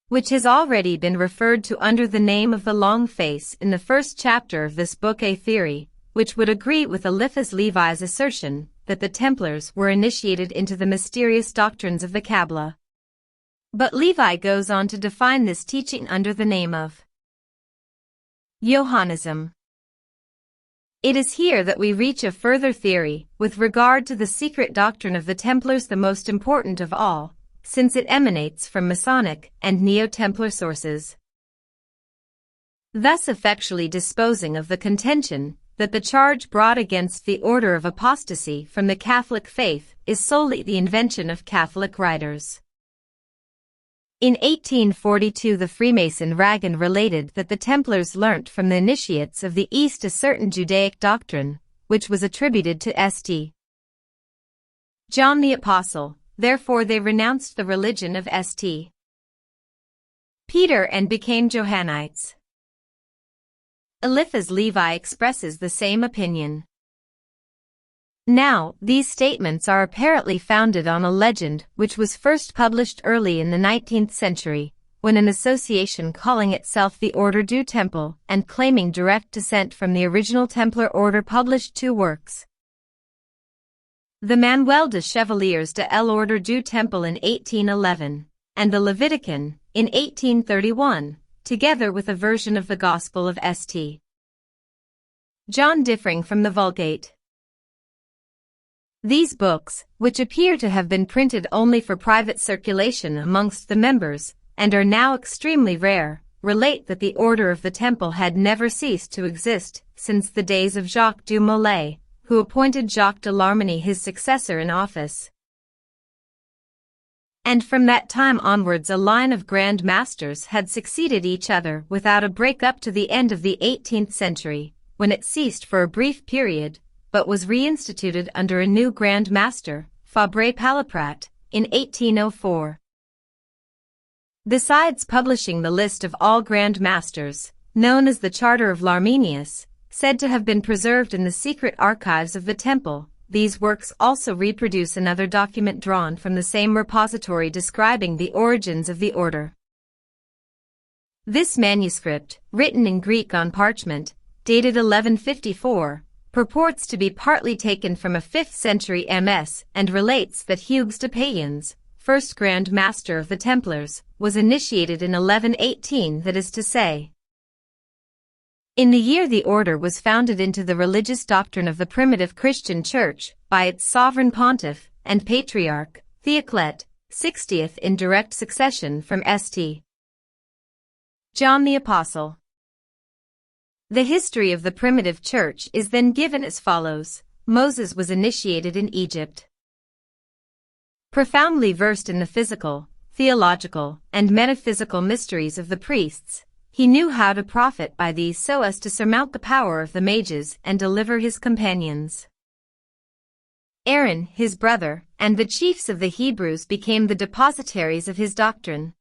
which has already been referred to under the name of the long face in the first chapter of this book. A theory, which would agree with Eliphas Levi's assertion that the Templars were initiated into the mysterious doctrines of the Kabbalah. But Levi goes on to define this teaching under the name of Johannism. It is here that we reach a further theory with regard to the secret doctrine of the Templars, the most important of all, since it emanates from Masonic and Neo-Templar sources, thus effectually disposing of the contention that the charge brought against the order of apostasy from the Catholic faith is solely the invention of Catholic writers. In 1842 the Freemason Ragan related that the Templars learnt from the initiates of the East a certain Judaic doctrine, which was attributed to St. John the Apostle. Therefore they renounced the religion of St. Peter and became Johannites. Eliphas Levi expresses the same opinion. Now, these statements are apparently founded on a legend which was first published early in the 19th century, when an association calling itself the Ordre du Temple and claiming direct descent from the original Templar order published two works. The Manuel de Chevaliers de l'Ordre du Temple in 1811, and the Levitican, in 1831, together with a version of the Gospel of St. John differing from the Vulgate. These books, which appear to have been printed only for private circulation amongst the members, and are now extremely rare, relate that the Order of the Temple had never ceased to exist since the days of Jacques du Molay, who appointed Jacques de Larmeny his successor in office. And from that time onwards a line of Grand Masters had succeeded each other without a break up to the end of the 18th century, when it ceased for a brief period, but was reinstituted under a new Grand Master, Fabre Palaprat, in 1804. Besides publishing the list of all Grand Masters, known as the Charter of Larmenius, said to have been preserved in the secret archives of the Temple, these works also reproduce another document drawn from the same repository describing the origins of the order. This manuscript, written in Greek on parchment, dated 1154, purports to be partly taken from a 5th century MS and relates that Hugues de Payens, first Grand Master of the Templars, was initiated in 1118, that is to say, in the year the order was founded into the religious doctrine of the primitive Christian Church by its sovereign pontiff and patriarch, Theoclet, 60th in direct succession from St. John the Apostle. The history of the primitive church is then given as follows. Moses was initiated in Egypt. Profoundly versed in the physical, theological, and metaphysical mysteries of the priests, he knew how to profit by these so as to surmount the power of the mages and deliver his companions. Aaron, his brother, and the chiefs of the Hebrews became the depositaries of his doctrine.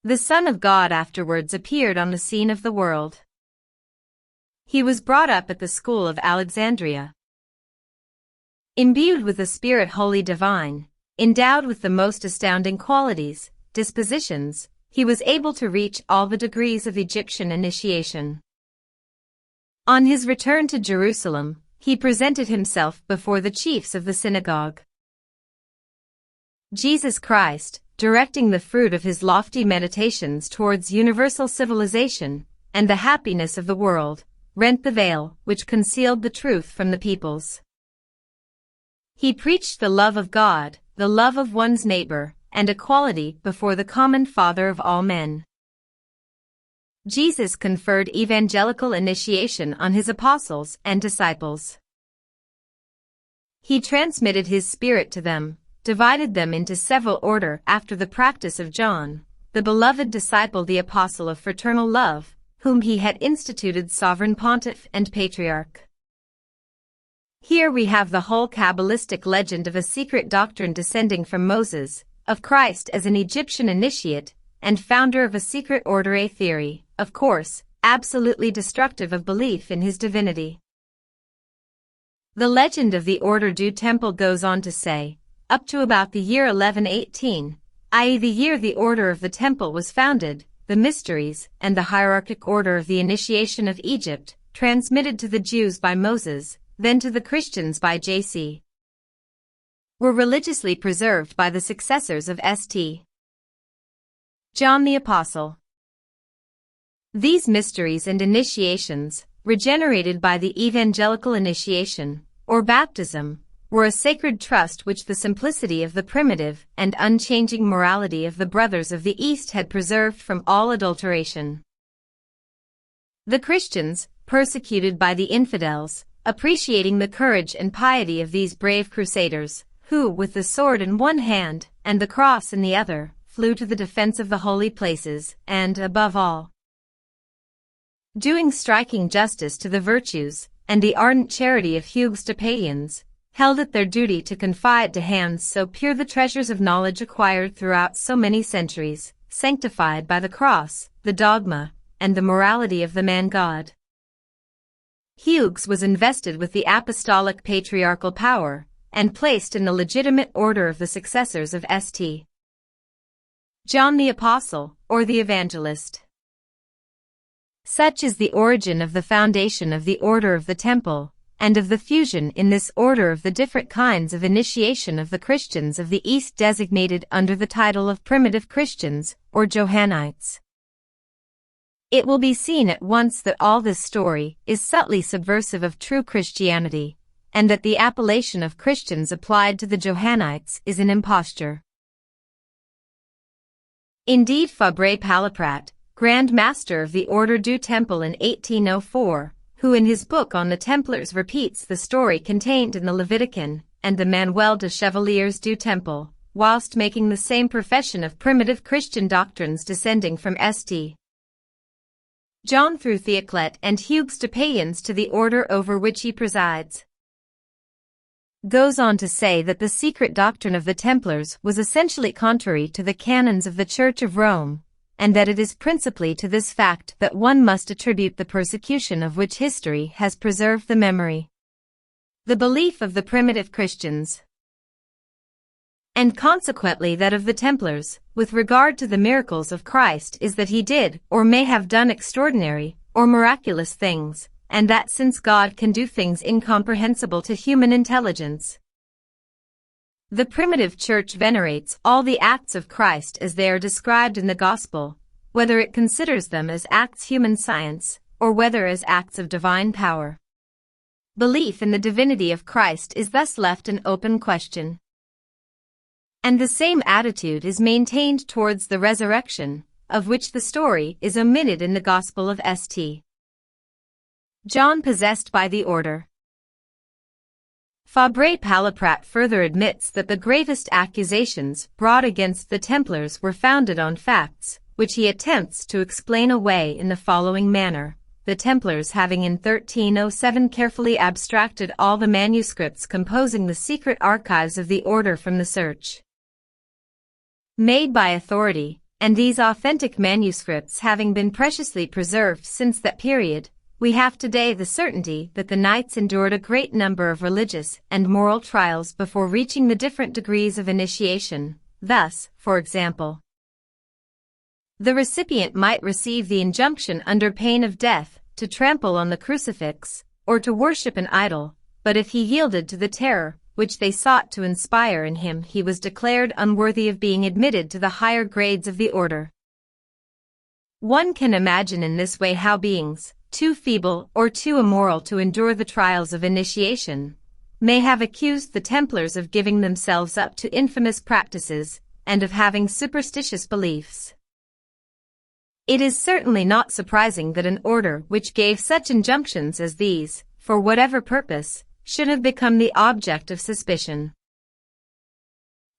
The Son of God afterwards appeared on the scene of the world. He was brought up at the school of Alexandria. Imbued with a spirit wholly divine, endowed with the most astounding qualities, dispositions, he was able to reach all the degrees of Egyptian initiation. On his return to Jerusalem, he presented himself before the chiefs of the synagogue. Jesus Christ, directing the fruit of his lofty meditations towards universal civilization and the happiness of the world, rent the veil which concealed the truth from the peoples. He preached the love of God, the love of one's neighbor, and equality before the common Father of all men. Jesus conferred evangelical initiation on his apostles and disciples. He transmitted his Spirit to them, divided them into several orders after the practice of John, the beloved disciple, the apostle of fraternal love, whom he had instituted sovereign pontiff and patriarch. Here we have the whole Kabbalistic legend of a secret doctrine descending from Moses, of Christ as an Egyptian initiate and founder of a secret order, a theory, of course, absolutely destructive of belief in his divinity. The legend of the Order du Temple goes on to say, up to about the year 1118, i.e. the year the Order of the Temple was founded, the mysteries and the hierarchic order of the initiation of Egypt, transmitted to the Jews by Moses, then to the Christians by J.C., were religiously preserved by the successors of St. John the Apostle. These mysteries and initiations, regenerated by the evangelical initiation, or baptism, were a sacred trust which the simplicity of the primitive and unchanging morality of the brothers of the East had preserved from all adulteration. The Christians, persecuted by the infidels, appreciating the courage and piety of these brave crusaders, who, with the sword in one hand and the cross in the other, flew to the defense of the holy places, and, above all, doing striking justice to the virtues and the ardent charity of Hugues de Payens, held it their duty to confide to hands so pure the treasures of knowledge acquired throughout so many centuries, sanctified by the cross, the dogma, and the morality of the man-God. Hugues was invested with the apostolic patriarchal power, and placed in the legitimate order of the successors of St. John the Apostle, or the Evangelist. Such is the origin of the foundation of the Order of the Temple, and of the fusion in this order of the different kinds of initiation of the Christians of the East designated under the title of primitive Christians, or Johannites. It will be seen at once that all this story is subtly subversive of true Christianity, and that the appellation of Christians applied to the Johannites is an imposture. Indeed, Fabre Palaprat, Grand Master of the Order du Temple in 1804, who in his book on the Templars repeats the story contained in the Levitican and the Manuel de Chevaliers du Temple, whilst making the same profession of primitive Christian doctrines descending from St. John through Theoclet and Hugues de Payens to the order over which he presides, goes on to say that the secret doctrine of the Templars was essentially contrary to the canons of the Church of Rome, and that it is principally to this fact that one must attribute the persecution of which history has preserved the memory. The belief of the primitive Christians, and consequently that of the Templars, with regard to the miracles of Christ is that he did or may have done extraordinary or miraculous things, and that since God can do things incomprehensible to human intelligence, the primitive Church venerates all the acts of Christ as they are described in the Gospel, whether it considers them as acts human science, or whether as acts of divine power. Belief in the divinity of Christ is thus left an open question. And the same attitude is maintained towards the resurrection, of which the story is omitted in the Gospel of St. John possessed by the order. Fabre Palaprat further admits that the gravest accusations brought against the Templars were founded on facts, which he attempts to explain away in the following manner. The Templars having in 1307 carefully abstracted all the manuscripts composing the secret archives of the order from the search made by authority, and these authentic manuscripts having been preciously preserved since that period, we have today the certainty that the Knights endured a great number of religious and moral trials before reaching the different degrees of initiation. Thus, for example, The recipient might receive the injunction under pain of death to trample on the crucifix or to worship an idol, but if he yielded to the terror which they sought to inspire in him, he was declared unworthy of being admitted to the higher grades of the order. One can imagine in this way how beings, too feeble or too immoral to endure the trials of initiation, may have accused the Templars of giving themselves up to infamous practices and of having superstitious beliefs. It is certainly not surprising that an order which gave such injunctions as these, for whatever purpose, should have become the object of suspicion.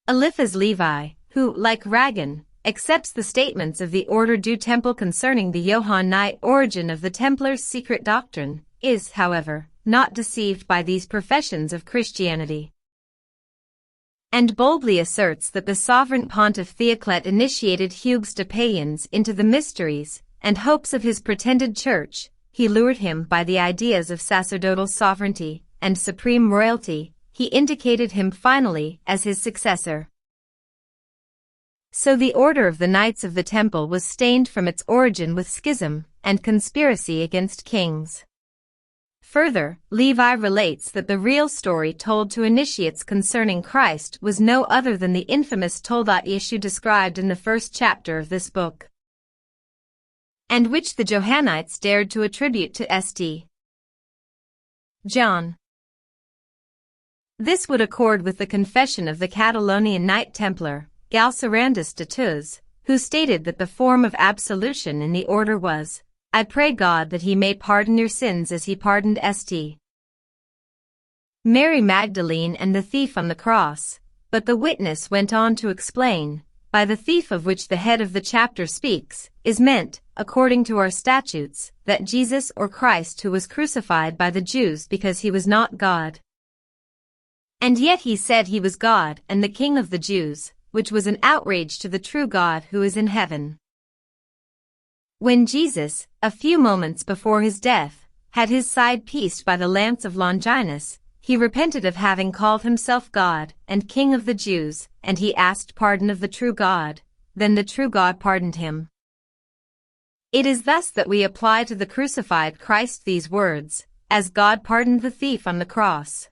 Eliphas Levi, who, like Ragan, accepts the statements of the Order du Temple concerning the Johannite origin of the Templars' secret doctrine, is, however, not deceived by these professions of Christianity, and boldly asserts that the sovereign pontiff Theoclet initiated Hugues de Payens into the mysteries and hopes of his pretended church. He lured him by the ideas of sacerdotal sovereignty and supreme royalty. He indicated him finally as his successor. So the order of the Knights of the Temple was stained from its origin with schism and conspiracy against kings. Further, Levi relates that the real story told to initiates concerning Christ was no other than the infamous Toldat issue described in the first chapter of this book, and which the Johannites dared to attribute to St. John. This would accord with the confession of the Catalonian Knight Templar, Galcerandus de Tuz, who stated that the form of absolution in the order was, "I pray God that he may pardon your sins as he pardoned St. Mary Magdalene and the thief on the cross." But the witness went on to explain, by the thief of which the head of the chapter speaks, is meant, according to our statutes, that Jesus or Christ who was crucified by the Jews because he was not God. And yet he said he was God and the King of the Jews, which was an outrage to the true God who is in heaven. When Jesus, a few moments before his death, had his side pierced by the lance of Longinus, he repented of having called himself God and King of the Jews, and he asked pardon of the true God. Then the true God pardoned him. It is thus that we apply to the crucified Christ these words, "As God pardoned the thief on the cross."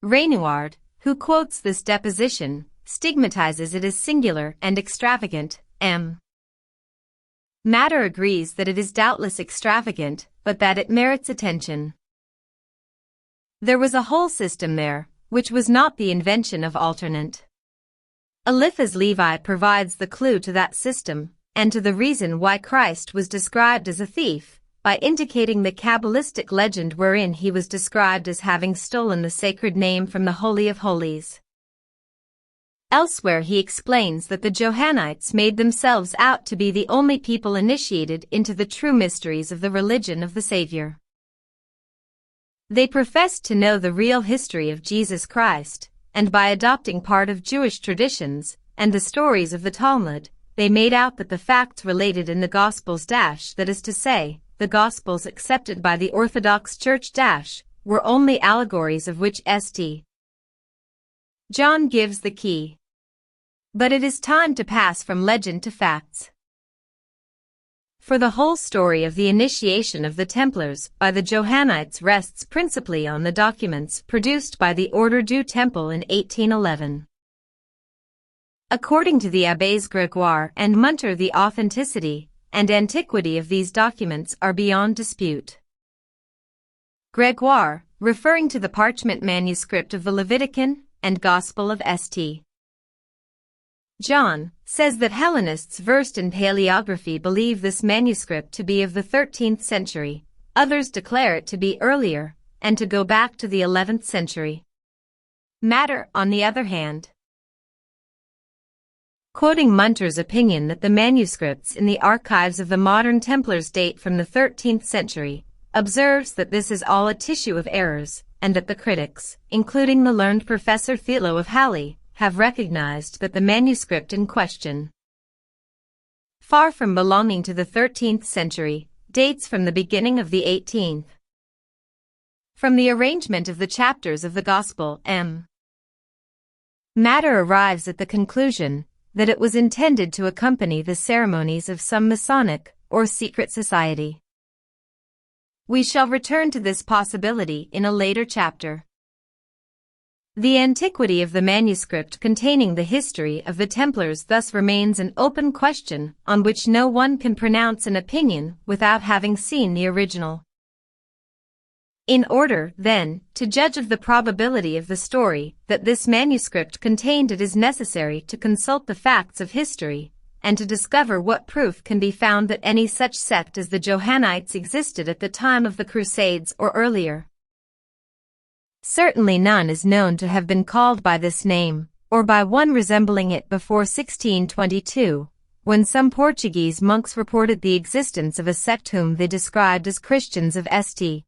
Renoir, who quotes this deposition, stigmatizes it as singular and extravagant. Matter agrees that it is doubtless extravagant, but that it merits attention. There was a whole system there, which was not the invention of alternate. Eliphas Levi provides the clue to that system, and to the reason why Christ was described as a thief, by indicating the Kabbalistic legend wherein he was described as having stolen the sacred name from the Holy of Holies. Elsewhere he explains that the Johannites made themselves out to be the only people initiated into the true mysteries of the religion of the Savior. They professed to know the real history of Jesus Christ, and by adopting part of Jewish traditions and the stories of the Talmud, they made out that the facts related in the Gospels that is to say, the Gospels accepted by the Orthodox Church were only allegories of which St. John gives the key. But it is time to pass from legend to facts. For the whole story of the initiation of the Templars by the Johannites rests principally on the documents produced by the Order du Temple in 1811. According to the Abbés Grégoire and Munter, the authenticity and antiquity of these documents are beyond dispute. Grégoire, referring to the parchment manuscript of the Levitican and Gospel of St. John, says that Hellenists versed in paleography believe this manuscript to be of the 13th century, others declare it to be earlier, and to go back to the 11th century. Matter, on the other hand, quoting Munter's opinion that the manuscripts in the archives of the modern Templars date from the 13th century, observes that this is all a tissue of errors, and that the critics, including the learned Professor Thilo of Halle, have recognized that the manuscript in question, far from belonging to the 13th century, dates from the beginning of the 18th. From the arrangement of the chapters of the Gospel, Matter arrives at the conclusion that it was intended to accompany the ceremonies of some Masonic or secret society. We shall return to this possibility in a later chapter. The antiquity of the manuscript containing the history of the Templars thus remains an open question on which no one can pronounce an opinion without having seen the original. In order, then, to judge of the probability of the story that this manuscript contained, it is necessary to consult the facts of history, and to discover what proof can be found that any such sect as the Johannites existed at the time of the Crusades or earlier. Certainly none is known to have been called by this name, or by one resembling it before 1622, when some Portuguese monks reported the existence of a sect whom they described as Christians of St.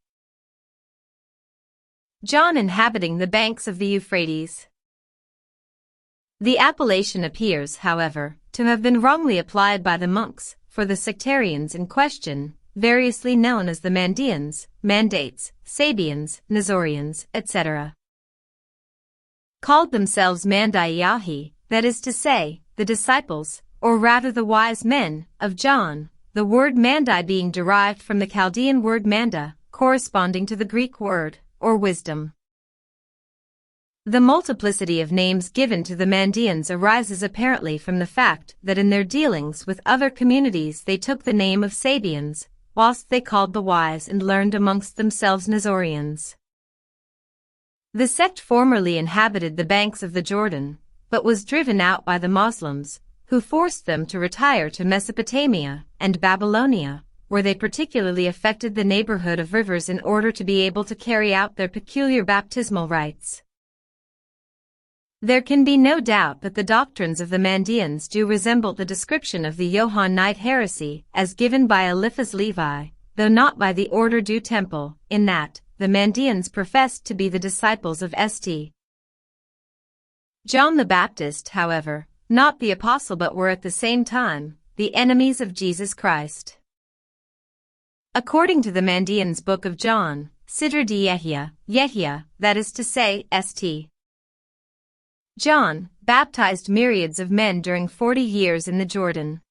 John inhabiting the banks of the Euphrates. The appellation appears, however, to have been wrongly applied by the monks, for the sectarians in question, variously known as the Mandeans, Mandates, Sabians, Nazorians, etc., called themselves Mandaiahi, that is to say, the disciples, or rather the wise men, of John, the word Mandai being derived from the Chaldean word manda, corresponding to the Greek word, or wisdom. The multiplicity of names given to the Mandeans arises apparently from the fact that in their dealings with other communities they took the name of Sabians, whilst they called the wise and learned amongst themselves Nazorians. The sect formerly inhabited the banks of the Jordan, but was driven out by the Moslems, who forced them to retire to Mesopotamia and Babylonia, where they particularly affected the neighborhood of rivers in order to be able to carry out their peculiar baptismal rites. There can be no doubt that the doctrines of the Mandeans do resemble the description of the Johannite heresy as given by Eliphas Levi, though not by the order du Temple, in that the Mandeans professed to be the disciples of St. John the Baptist, however, not the apostle, but were at the same time the enemies of Jesus Christ. According to the Mandeans' Book of John, Sidra di Yehia, that is to say, St. John baptized myriads of men during 40 years in the Jordan.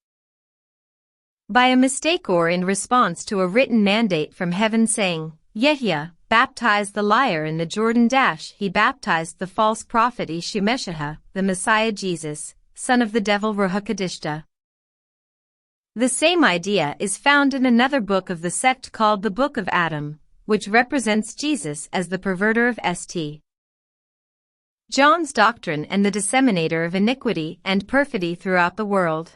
By a mistake or in response to a written mandate from heaven saying, Yehia baptized the liar in the Jordan — he baptized the false prophet Ishumeshaha, the Messiah Jesus, son of the devil Ruhakadishta. The same idea is found in another book of the sect called the Book of Adam, which represents Jesus as the perverter of St. John's doctrine and the disseminator of iniquity and perfidy throughout the world.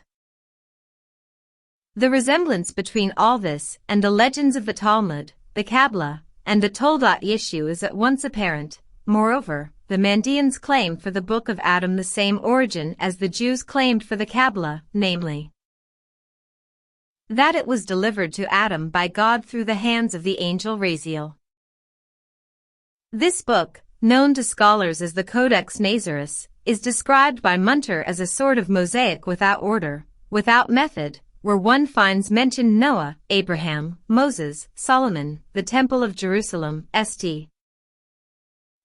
The resemblance between all this and the legends of the Talmud, the Kabbalah, and the Toldat Yeshu is at once apparent. Moreover, the Mandeans claim for the Book of Adam the same origin as the Jews claimed for the Kabbalah, namely, that it was delivered to Adam by God through the hands of the angel Raziel. This book, known to scholars as the Codex Nazaris, is described by Munter as a sort of mosaic without order, without method, where one finds mentioned Noah, Abraham, Moses, Solomon, the Temple of Jerusalem, St.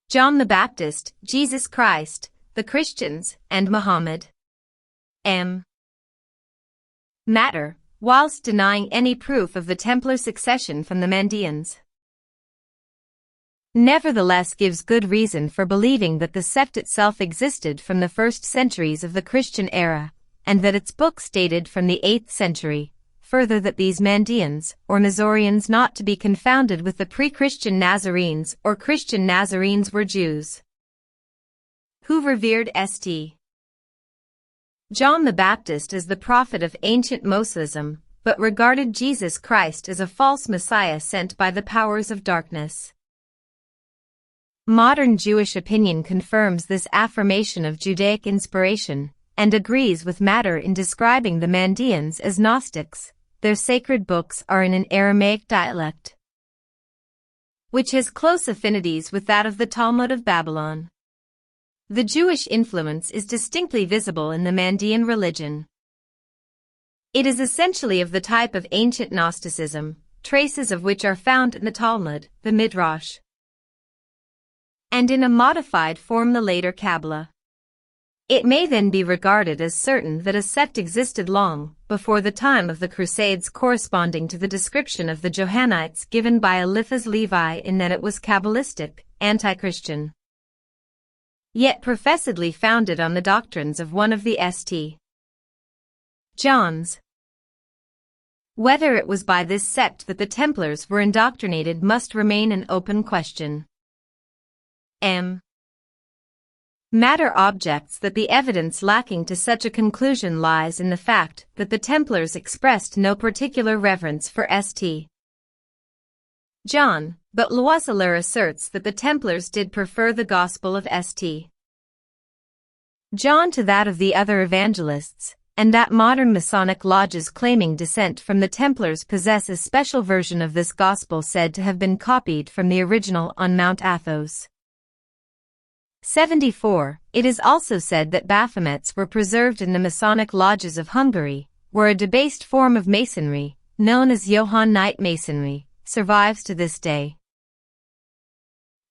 John the Baptist, Jesus Christ, the Christians, and Muhammad. Matter, whilst denying any proof of the Templar succession from the Mandeans, nevertheless gives good reason for believing that the sect itself existed from the first centuries of the Christian era, and that its books dated from the 8th century. Further, that these Mandeans, or Nazorians, not to be confounded with the pre-Christian Nazarenes or Christian Nazarenes, were Jews who revered St. John the Baptist as the prophet of ancient Moslemism, but regarded Jesus Christ as a false Messiah sent by the powers of darkness. Modern Jewish opinion confirms this affirmation of Judaic inspiration, and agrees with Matter in describing the Mandeans as Gnostics. Their sacred books are in an Aramaic dialect, which has close affinities with that of the Talmud of Babylon. The Jewish influence is distinctly visible in the Mandean religion. It is essentially of the type of ancient Gnosticism, traces of which are found in the Talmud, the Midrash, and in a modified form the later Kabbalah. It may then be regarded as certain that a sect existed long before the time of the Crusades, corresponding to the description of the Johannites given by Eliphas Levi, in that it was Kabbalistic, anti-Christian, yet professedly founded on the doctrines of one of the St. John's. Whether it was by this sect that the Templars were indoctrinated must remain an open question. Matter objects that the evidence lacking to such a conclusion lies in the fact that the Templars expressed no particular reverence for St. John, but Loiseleur asserts that the Templars did prefer the gospel of St. John to that of the other evangelists, and that modern Masonic lodges claiming descent from the Templars possess a special version of this gospel said to have been copied from the original on Mount Athos. 74. It is also said that Baphomets were preserved in the Masonic lodges of Hungary, where a debased form of masonry, known as Johannite masonry, survives to this day.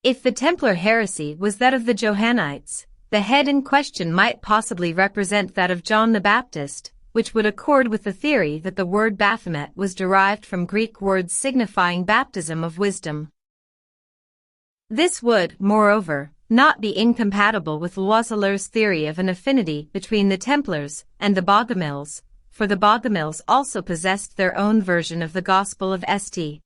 If the Templar heresy was that of the Johannites, the head in question might possibly represent that of John the Baptist, which would accord with the theory that the word Baphomet was derived from Greek words signifying baptism of wisdom. This would, moreover, not be incompatible with Loiseleur's theory of an affinity between the Templars and the Bogomils, for the Bogomils also possessed their own version of the Gospel of St.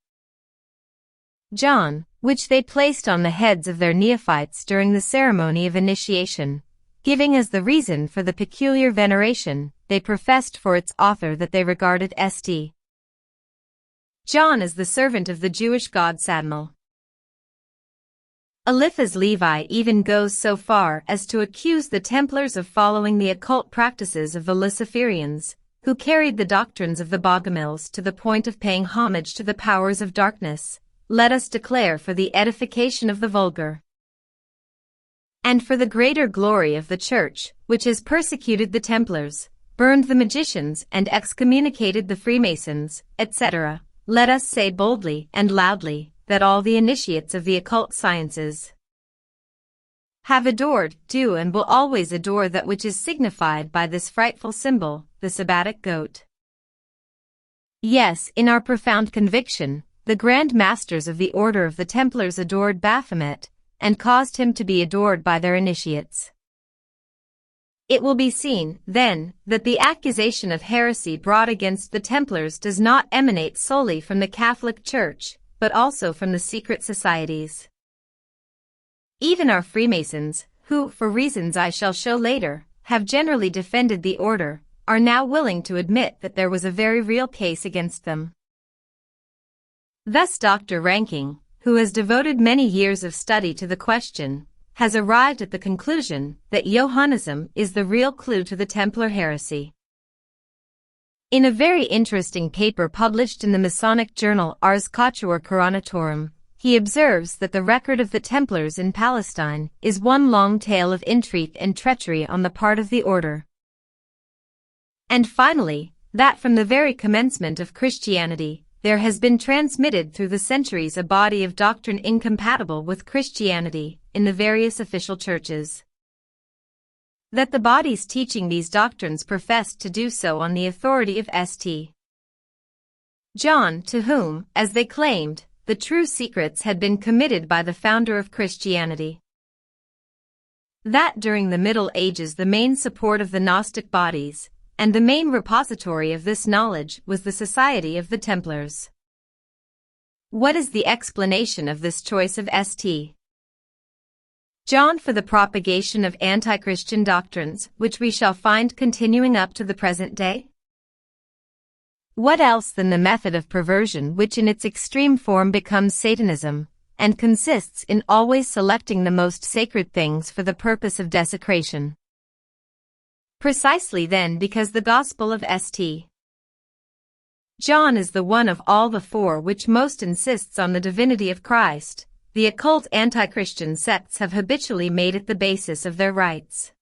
John, which they placed on the heads of their neophytes during the ceremony of initiation, giving as the reason for the peculiar veneration they professed for its author that they regarded St. John as the servant of the Jewish god Sadmel. Eliphas Levi even goes so far as to accuse the Templars of following the occult practices of the Luciferians, who carried the doctrines of the Bogomils to the point of paying homage to the powers of darkness. Let us declare for the edification of the vulgar, and for the greater glory of the Church, which has persecuted the Templars, burned the magicians and excommunicated the Freemasons, etc. Let us say boldly and loudly that all the initiates of the occult sciences have adored, do and will always adore that which is signified by this frightful symbol, the Sabbatic goat. Yes, in our profound conviction, the Grand Masters of the Order of the Templars adored Baphomet, and caused him to be adored by their initiates. It will be seen, then, that the accusation of heresy brought against the Templars does not emanate solely from the Catholic Church, but also from the secret societies. Even our Freemasons, who, for reasons I shall show later, have generally defended the order, are now willing to admit that there was a very real case against them. Thus Dr. Ranking, who has devoted many years of study to the question, has arrived at the conclusion that Johannism is the real clue to the Templar heresy. In a very interesting paper published in the Masonic journal Ars Cautuor Coronatorum, he observes that the record of the Templars in Palestine is one long tale of intrigue and treachery on the part of the order. And finally, that from the very commencement of Christianity, there has been transmitted through the centuries a body of doctrine incompatible with Christianity in the various official churches. That the bodies teaching these doctrines professed to do so on the authority of St. John, to whom, as they claimed, the true secrets had been committed by the founder of Christianity. That during the Middle Ages the main support of the Gnostic bodies, and the main repository of this knowledge was the Society of the Templars. What is the explanation of this choice of St. John for the propagation of anti-Christian doctrines, which we shall find continuing up to the present day? What else than the method of perversion which in its extreme form becomes Satanism, and consists in always selecting the most sacred things for the purpose of desecration? Precisely then because the Gospel of St. John is the one of all the four which most insists on the divinity of Christ, the occult anti-Christian sects have habitually made it the basis of their rites.